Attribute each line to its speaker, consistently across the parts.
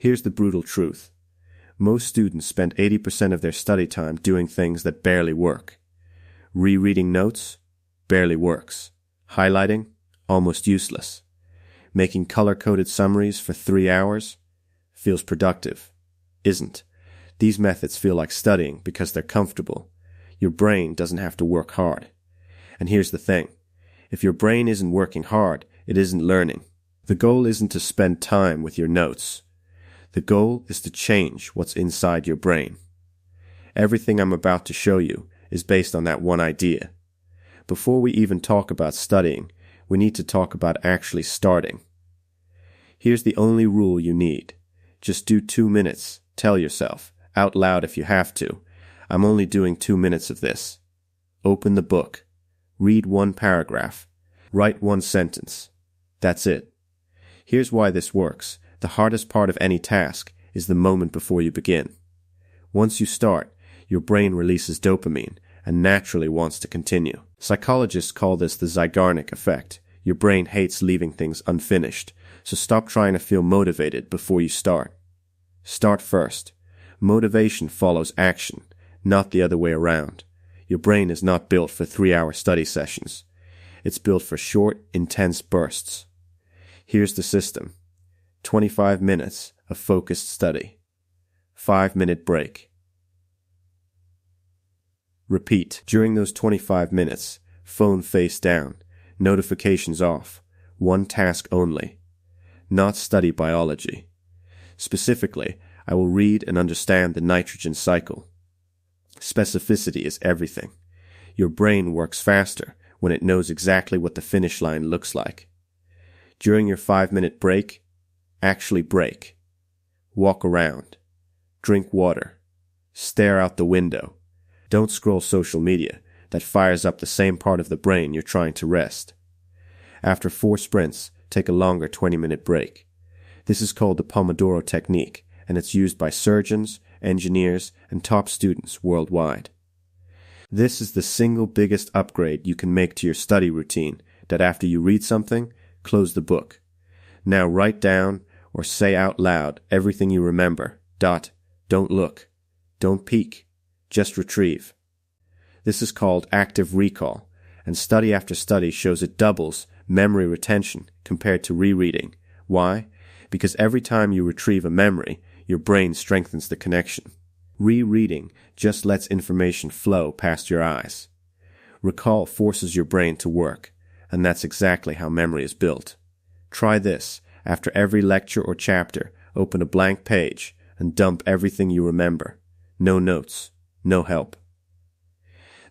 Speaker 1: Here's the brutal truth. Most students spend 80% of their study time doing things that barely work. Rereading notes? Barely works. Highlighting? Almost useless. Making color-coded summaries for 3 hours? Feels productive. Isn't. These methods feel like studying because they're comfortable. Your brain doesn't have to work hard. And here's the thing. If your brain isn't working hard, it isn't learning. The goal isn't to spend time with your notes. The goal is to change what's inside your brain. Everything I'm about to show you is based on that one idea. Before we even talk about studying, we need to talk about actually starting. Here's the only rule you need. Just do 2 minutes. Tell yourself, out loud if you have to, I'm only doing 2 minutes of this. Open the book. Read 1 paragraph. Write 1 sentence. That's it. Here's why this works. The hardest part of any task is the moment before you begin. Once you start, your brain releases dopamine and naturally wants to continue. Psychologists call this the Zeigarnik effect. Your brain hates leaving things unfinished, so stop trying to feel motivated before you start. Start first. Motivation follows action, not the other way around. Your brain is not built for 3-hour study sessions. It's built for short, intense bursts. Here's the system. 25 minutes of focused study. 5-minute break. Repeat. During those 25 minutes, phone face down, notifications off, 1 task only. Not study biology. Specifically, I will read and understand the nitrogen cycle. Specificity is everything. Your brain works faster when it knows exactly what the finish line looks like. During your 5-minute break, actually break. Walk around. Drink water. Stare out the window. Don't scroll social media. That fires up the same part of the brain you're trying to rest. After 4 sprints, take a longer 20-minute break. This is called the Pomodoro Technique, and it's used by surgeons, engineers, and top students worldwide. This is the single biggest upgrade you can make to your study routine, that after you read something, close the book. Now write down or say out loud everything you remember. Don't look. Don't peek. Just retrieve. This is called active recall, and study after study shows it doubles memory retention compared to rereading. Why? Because every time you retrieve a memory, your brain strengthens the connection. Rereading just lets information flow past your eyes. Recall forces your brain to work, and that's exactly how memory is built. Try this. After every lecture or chapter, open a blank page and dump everything you remember. No notes, no help.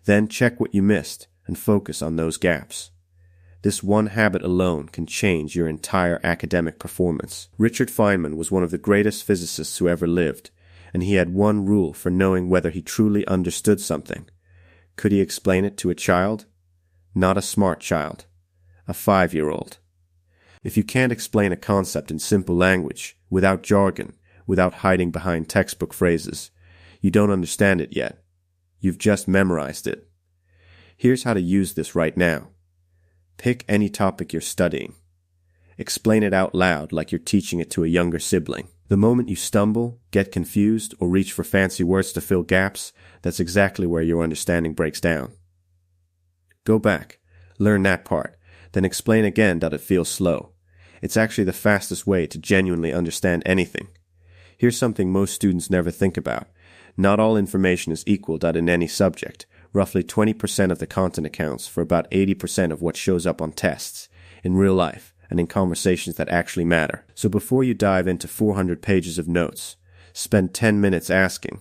Speaker 1: Then check what you missed and focus on those gaps. This one habit alone can change your entire academic performance. Richard Feynman was one of the greatest physicists who ever lived, and he had one rule for knowing whether he truly understood something. Could he explain it to a child? Not a smart child. A 5-year-old. If you can't explain a concept in simple language, without jargon, without hiding behind textbook phrases, you don't understand it yet. You've just memorized it. Here's how to use this right now. Pick any topic you're studying. Explain it out loud like you're teaching it to a younger sibling. The moment you stumble, get confused, or reach for fancy words to fill gaps, that's exactly where your understanding breaks down. Go back. Learn that part. Then explain again that it feels slow. It's actually the fastest way to genuinely understand anything. Here's something most students never think about. Not all information is equal in any subject. Roughly 20% of the content accounts for about 80% of what shows up on tests, in real life, and in conversations that actually matter. So before you dive into 400 pages of notes, spend 10 minutes asking,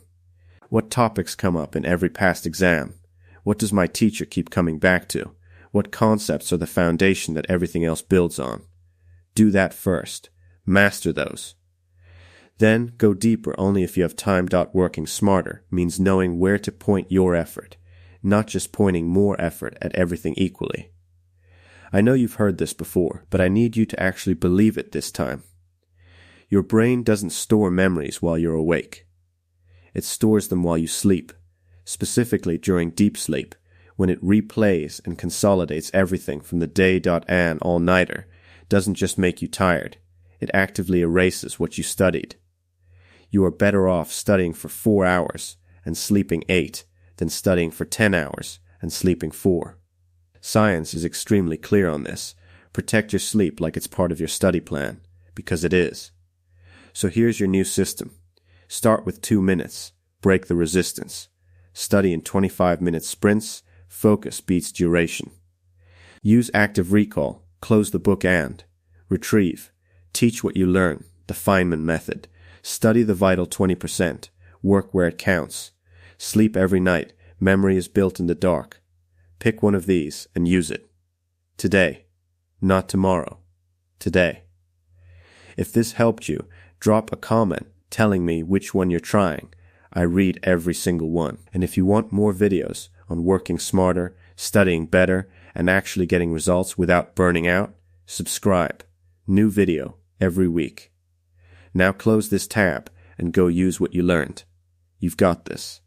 Speaker 1: what topics come up in every past exam? What does my teacher keep coming back to? What concepts are the foundation that everything else builds on? Do that first. Master those. Then go deeper only if you have time. Working smarter means knowing where to point your effort, not just pointing more effort at everything equally. I know you've heard this before, but I need you to actually believe it this time. Your brain doesn't store memories while you're awake. It stores them while you sleep, specifically during deep sleep, when it replays and consolidates everything from the day. An all-nighter doesn't just make you tired, it actively erases what you studied. You are better off studying for 4 hours and sleeping 8 than studying for 10 hours and sleeping 4. Science is extremely clear on this. Protect your sleep like it's part of your study plan, because it is. So here's your new system. Start with 2 minutes. Break the resistance. Study in 25-minute sprints. Focus beats duration. Use active recall. Close the book and retrieve. Teach what you learn. The Feynman method. Study the vital 20%. Work where it counts. Sleep every night. Memory is built in the dark. Pick one of these and use it. Today. Not tomorrow. Today. If this helped you, drop a comment telling me which one you're trying. I read every single one. And if you want more videos on working smarter, studying better, and actually getting results without burning out, subscribe. New video every week. Now close this tab and go use what you learned. You've got this.